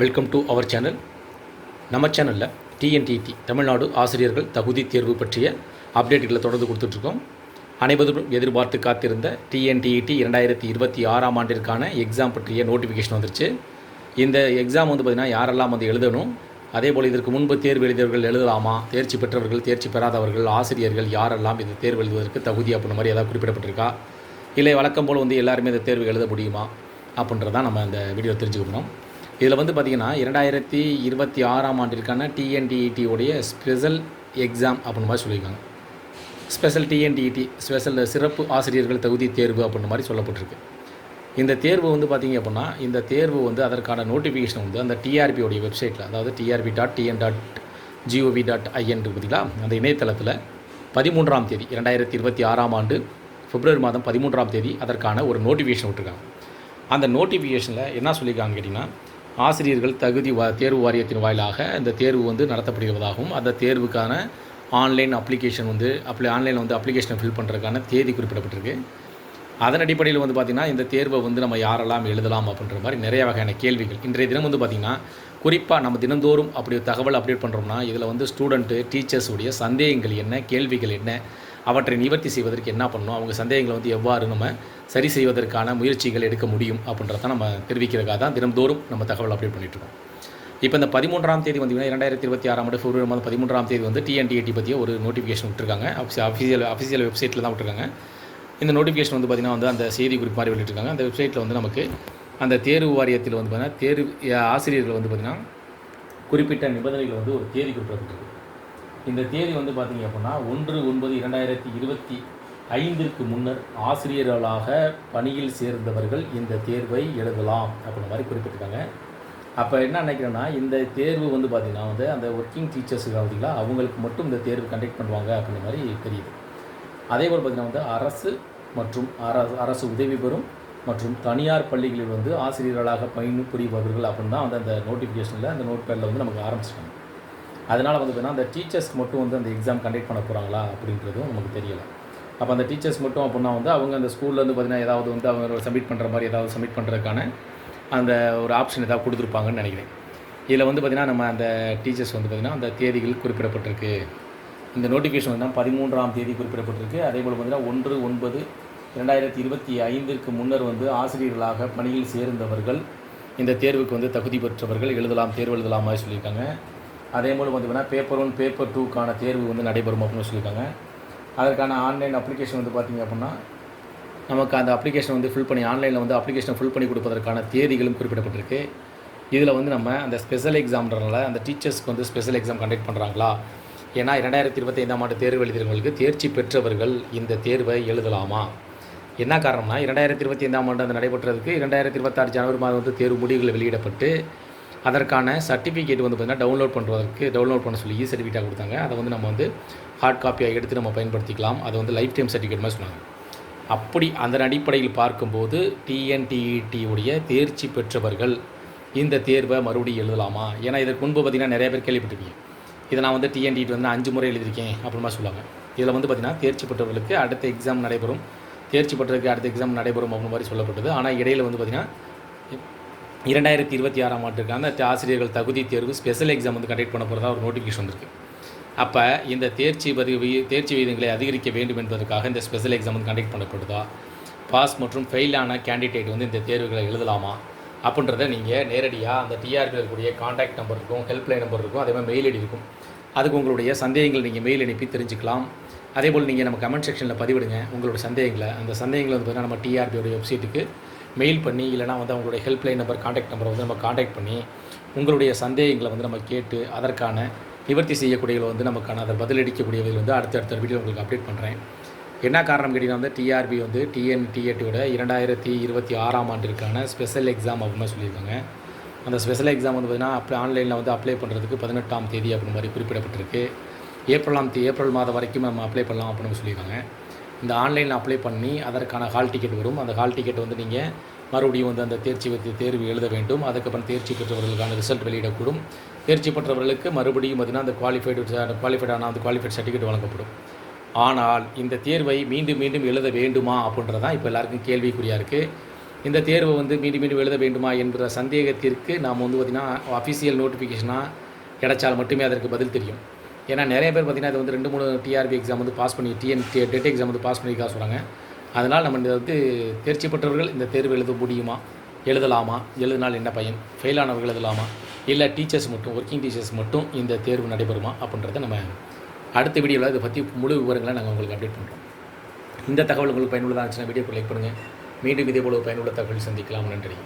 Welcome to our channel. நம்ம சேனலில் டிஎன்டிடி தமிழ்நாடு ஆசிரியர்கள் தகுதி தேர்வு பற்றிய அப்டேட்டுகளை தொடர்ந்து கொடுத்துட்ருக்கோம். அனைவரும் எதிர்பார்த்து காத்திருந்த டிஎன்டிஇடி 2026 ஆண்டிற்கான எக்ஸாம் பற்றிய நோட்டிஃபிகேஷன் வந்துருச்சு. இந்த எக்ஸாம் பார்த்திங்கன்னா யாரெல்லாம் எழுதணும், அதே போல் இதற்கு முன்பு தேர்வு எழுதியவர்கள் எழுதலாமா, தேர்ச்சி பெற்றவர்கள், தேர்ச்சி பெறாதவர்கள், ஆசிரியர்கள் யாரெல்லாம் இந்த தேர்வு எழுதுவதற்கு தகுதி அப்படின்ற மாதிரி ஏதாவது குறிப்பிடப்பட்டிருக்கா, இல்லை வழக்கம் போல் எல்லாருமே இந்த தேர்வு எழுத முடியுமா அப்படின்றதான் நம்ம இந்த வீடியோ தெரிஞ்சுக்கணும். இதில் பார்த்திங்கன்னா 2026 ஆண்டிற்கான டிஎன்டிஇடியோடைய ஸ்பெஷல் எக்ஸாம் அப்படின்ற மாதிரி சொல்லியிருக்காங்க. ஸ்பெஷல் டிஎன்டிஇடி ஸ்பெஷல் சிறப்பு ஆசிரியர்கள் தகுதி தேர்வு அப்படின்ற மாதிரி சொல்லப்பட்டிருக்கு. இந்த தேர்வு பார்த்திங்க அப்படின்னா இந்த தேர்வு அதற்கான நோட்டிஃபிகேஷன் அந்த டிஆர்பியோடைய வெப்சைட்டில், அதாவது trb.tn.gov.in பார்த்திங்களா, அந்த இணையதளத்தில் 13ஆம் தேதி 2026 ஆண்டு பிப்ரவரி மாதம் 13ஆம் தேதி அதற்கான ஒரு நோட்டிஃபிகேஷன் விட்டுருக்காங்க. அந்த நோட்டிஃபிகேஷனில் என்ன சொல்லியிருக்காங்க கேட்டிங்கன்னா, ஆசிரியர்கள் தகுதி தேர்வு வாரியத்தின் வாயிலாக இந்த தேர்வு நடத்தப்படுவதாகவும், அந்த தேர்வுக்கான ஆன்லைன் அப்ளிகேஷன் ஆன்லைனில் அப்ளிகேஷனை ஃபில் பண்ணுறதுக்கான தேதி குறிப்பிடப்பட்டிருக்கு. அதன் அடிப்படையில் பார்த்திங்கன்னா இந்த தேர்வை நம்ம யாரெல்லாம் எழுதலாம் அப்படின்ற மாதிரி நிறைய வகையான கேள்விகள் இன்றைய தினம் பார்த்திங்கன்னா குறிப்பாக நம்ம தினந்தோறும் அப்படி தகவல் அப்டேட் பண்ணுறோம்னா இதில் ஸ்டூடெண்ட்டு டீச்சர்ஸுடைய சந்தேகங்கள் என்ன, கேள்விகள் என்ன, அவற்றை நிவர்த்தி செய்வதற்கு என்ன பண்ணணும், அவங்க சந்தேகங்களை எவ்வாறு நம்ம சரி செய்வதற்கான முயற்சிகள் எடுக்க முடியும் அப்படின்றத நம்ம தெரிவிக்கிறதுக்காக தான் தினந்தோறும் நம்ம தகவல் அப்டேட் பண்ணிட்டுருக்கோம். இப்போ இந்த 13ஆம் தேதி 2026 ஆண்டு பிப்ரவரி மாதம் 13ஆம் தேதி டிஎன்டிஇடி பற்றிய ஒரு நோட்டிஃபிகேஷன் விட்டுருக்காங்க. அஃபிஷியல் வெப்சைட்டில் தான் விட்டுருக்காங்க. இந்த நோட்டிஃபிகேஷன் பார்த்திங்கன்னா அந்த செய்தி குறிப்பு மாதிரி வெளியிட்டிருக்காங்க. அந்த வெப்சைட்டில் நமக்கு அந்த தேர்வு வாரியத்தில் பார்த்திங்கன்னா தேர்வு ஆசிரியர்கள் பார்த்திங்கன்னா குறிப்பிட்ட நிபந்தனைகள் ஒரு தேதி குறிப்பிடப்பட்டிருக்கு. இந்த தேதி பார்த்திங்க அப்படின்னா 1/9/2025 முன்னர் ஆசிரியர்களாக பணியில் சேர்ந்தவர்கள் இந்த தேர்வை எழுதலாம் அப்படின்ற மாதிரி குறிப்பிட்டிருக்காங்க. அப்போ என்ன நினைக்கிறேன்னா, இந்த தேர்வு பார்த்திங்கன்னா அந்த ஒர்க்கிங் டீச்சர்ஸுக்கு பார்த்திங்களா அவங்களுக்கு மட்டும் இந்த தேர்வு கண்டக்ட் பண்ணுவாங்க அப்படின்ற மாதிரி தெரியுது. அதே போல் பார்த்திங்கன்னா அரசு மற்றும் அரசு உதவி பெறும் மற்றும் தனியார் பள்ளிகளில் ஆசிரியர்களாக பணிபுரிபவர்கள் அப்படின்னு தான் அந்த நோட்டிஃபிகேஷனில் அந்த நோட் பேடில் நமக்கு ஆரம்பிச்சிருக்காங்க. அதனால் பார்த்திங்கன்னா அந்த டீச்சர்ஸ்க்கு மட்டும் அந்த எக்ஸாம் கண்டக்ட் பண்ண போகிறாங்களா அப்படின்றதும் நமக்கு தெரியலை. அப்போ அந்த டீச்சர்ஸ் மட்டும் அப்படின்னா அவங்க அந்த ஸ்கூல்லேருந்து பார்த்திங்கன்னா ஏதாவது அவங்க சப்மிட் பண்ணுற மாதிரி ஏதாவது சப்மிட் பண்ணுறதுக்கான அந்த ஒரு ஆப்ஷன் ஏதாவது கொடுத்துருப்பாங்கன்னு நினைக்கிறேன். இதில் பார்த்திங்கன்னா நம்ம அந்த டீச்சர்ஸ் பார்த்திங்கன்னா அந்த தேதிகள் குறிப்பிடப்பட்டிருக்கு. இந்த நோட்டிஃபிகேஷன் 13ஆம் தேதி குறிப்பிடப்பட்டிருக்கு. அதே போல் பார்த்திங்கன்னா 1/9/2025 முன்னர் ஆசிரியர்களாக பணியில் சேர்ந்தவர்கள் இந்த தேர்வுக்கு தகுதி பெற்றவர்கள் எழுதலாம், தேர்வு எழுதலாம் மாதிரி சொல்லியிருக்காங்க. அதே போல் பார்த்திங்கன்னா பேப்பர் 1 பேப்பர் 2க்கான தேர்வு நடைபெறும் அப்படின்னு சொல்லியிருக்காங்க. அதற்கான ஆன்லைன் அப்ளிகேஷன் பார்த்திங்க அப்படின்னா நமக்கு அந்த அப்ளிகேஷன் ஃபில் பண்ணி ஆன்லைனில் அப்ளிகேஷன் ஃபில் பண்ணி கொடுப்பதற்கான தேதிகளும் குறிப்பிடப்பட்டிருக்கு. இதில் நம்ம அந்த ஸ்பெஷல் எக்ஸாம்ன்றனால அந்த டீச்சர்ஸ்க்கு ஸ்பெஷல் எக்ஸாம் கண்டக்ட் பண்ணுறாங்களா, ஏன்னா 2025ஆம் ஆண்டு தேர்வு எழுதியவங்களுக்கு தேர்ச்சி பெற்றவர்கள் இந்த தேர்வை எழுதலாமா, என்ன காரணம்னா 2025ஆம் ஆண்டு அந்த நடைபெற்றதுக்கு 2026 ஜனவரி மாதம் தேர்வு முடிவுகள் வெளியிடப்பட்டு அதற்கான சர்டிஃபிகேட் பார்த்திங்கன்னா டவுன்லோட் பண்ண சொல்லி சர்டிஃபிகேட்டாக கொடுத்தாங்க. அதை நம்ம ஹார்ட் காப்பியாக எடுத்து நம்ம பயன்படுத்திக்கலாம். அது லைஃப் டைம் சர்டிஃபிகேட் மாதிரி சொன்னாங்க. அப்படி அந்த அடிப்படையில் பார்க்கும்போது டிஎன்டிஇடியுடைய தேர்ச்சி பெற்றவர்கள் இந்த தேர்வை மறுபடியும் எழுதலாமா, ஏன்னா இதற்கு முன்பு பார்த்திங்கன்னா நிறைய பேர் கேள்விப்பட்டிருக்கீங்க. இதை நான் டிஎன்டிஇடி 5 முறை எழுதியிருக்கேன் அப்படிமா சொல்லுவாங்க. இதில் பார்த்திங்கன்னா தேர்ச்சி பெற்றவர்களுக்கு அடுத்த எக்ஸாம் நடைபெறும், தேர்ச்சி பெற்றவருக்கு அடுத்த எக்ஸாம் நடைபெறும் அப்படின்ற மாதிரி சொல்லப்பட்டது. ஆனால் இடையில் பார்த்திங்கன்னா 2026ஆம் ஆண்டுக்கான ஆசிரியர்கள் தகுதி தேர்வு ஸ்பெஷல் எக்ஸாம் கண்டக்ட் பண்ண போகிறதா ஒரு நோட்டிஃபிகேஷன் வந்திருக்கு. அப்போ இந்த தேர்ச்சி விகிதங்களை அதிகரிக்க வேண்டும் என்பதற்காக இந்த ஸ்பெஷல் எக்ஸாம் கண்டக்ட் பண்ணப்படுதா, பாஸ் மற்றும் ஃபெயிலான கேண்டிடேட் இந்த தேர்வுகளை எழுதலாமா அப்படின்றத நீங்கள் நேரடியாக அந்த டிஆர்பியில் இருக்கக்கூடிய காண்டாக்ட் நம்பர் இருக்கும், ஹெல்ப்லைன் நம்பர் இருக்கும், அதே மாதிரி மெயில் ஐடி இருக்கும். அதுக்கு உங்களுடைய சந்தேகங்கள் நீங்கள் மெயில் அனுப்பி தெரிஞ்சுக்கலாம். அதேபோல் நீங்கள் நம்ம கமெண்ட் செக்ஷனில் பதிவிடுங்க உங்களுடைய சந்தேகங்களை. அந்த சந்தேகங்களை பார்த்திங்கன்னா நம்ம டிஆர்பியோடைய வெப்சைட்டுக்கு மெயில் பண்ணி, இல்லைனா அவங்களுடைய ஹெல்ப்லைன் நம்பர் காண்டாக்ட் நம்பரை நம்ம காண்டாக்ட் பண்ணி உங்களுடைய சந்தேகங்களை நம்ம கேட்டு அதற்கான நிவர்த்தி செய்யக்கூடியவர்கள் நமக்கான அதை பதிலளிக்கக்கூடியவர்கள் அடுத்த வீடியோ உங்களுக்கு அப்டேட் பண்ணுறேன். என்ன காரணம் கேட்டிங்கன்னா டிஆர்பி டிஎன்டிஇடியோட 2026ஆம் ஆண்டிற்கான ஸ்பெஷல் எக்ஸாம் அப்படின்னு சொல்லியிருக்காங்க. அந்த ஸ்பெஷல் எக்ஸாம் பார்த்திங்கன்னா ஆன்லைனில் அப்ளை பண்ணுறதுக்கு 18ஆம் தேதி அப்படின்ற மாதிரி குறிப்பிடப்பட்டிருக்கு. ஏப்ரல் மாதம் வரைக்கும் நம்ம அப்ளை பண்ணலாம் அப்படின்னு சொல்லியிருக்காங்க. இந்த ஆன்லைனில் அப்ளை பண்ணி அதற்கான ஹால் டிக்கெட் வரும். அந்த ஹால் டிக்கெட் நீங்கள் மறுபடியும் அந்த தேர்வு எழுத வேண்டும். அதுக்கப்புறம் தேர்ச்சி பெற்றவர்களுக்கான ரிசல்ட் வெளியிடக்கூடும். தேர்ச்சி பெற்றவர்களுக்கு மறுபடியும் பார்த்திங்கன்னா அந்த குவாலிஃபைடான அந்த குவாலிஃபைட் சர்டிஃபிகேட் வழங்கப்படும். ஆனால் இந்த தேர்வை மீண்டும் எழுத வேண்டுமா அப்படின்றதான் இப்போ எல்லாருக்கும் கேள்விக்குறியாக இருக்குது. இந்த தேர்வை வந்து மீண்டும் மீண்டும் எழுத வேண்டுமா என்கிற சந்தேகத்திற்கு நாம் வந்து பார்த்திங்கன்னா அஃபிஷியல் நோட்டிஃபிகேஷனாக கிடைச்சால் மட்டுமே அதற்கு பதில் தெரியும். ஏன்னா நிறைய பேர் பார்த்திங்கன்னா இது வந்து 2-3 டிஆர்பி எக்ஸாம் வந்து பாஸ் பண்ணி டெட் எக்ஸாம் வந்து பாஸ் பண்ணிக்கா சொல்கிறாங்க. அதனால் நம்ம இந்த வந்து தேர்ச்சி பெற்றவர்கள் இந்த தேர்வு எழுத முடியுமா, எழுதலாமா, எழுதினால் என்ன பயன், ஃபெயிலானவர்கள் எழுதலாமா, இல்லை டீச்சர்ஸ் மட்டும் ஒர்க்கிங் டீச்சர்ஸ் மட்டும் இந்த தேர்வு நடைபெறுமா அப்படின்றத நம்ம அடுத்த வீடியோவில் இதை பற்றி முழு விவரங்களை நாங்கள் உங்களுக்கு அப்டேட் பண்ணுறோம். இந்த தகவல் உங்களுக்கு பயனுள்ளதாக இருந்துச்சுன்னா வீடியோக்கு லைக் பண்ணுங்கள். மீண்டும் இதே போல பயனுள்ள தகவல் சந்திக்கலாம். நன்றி.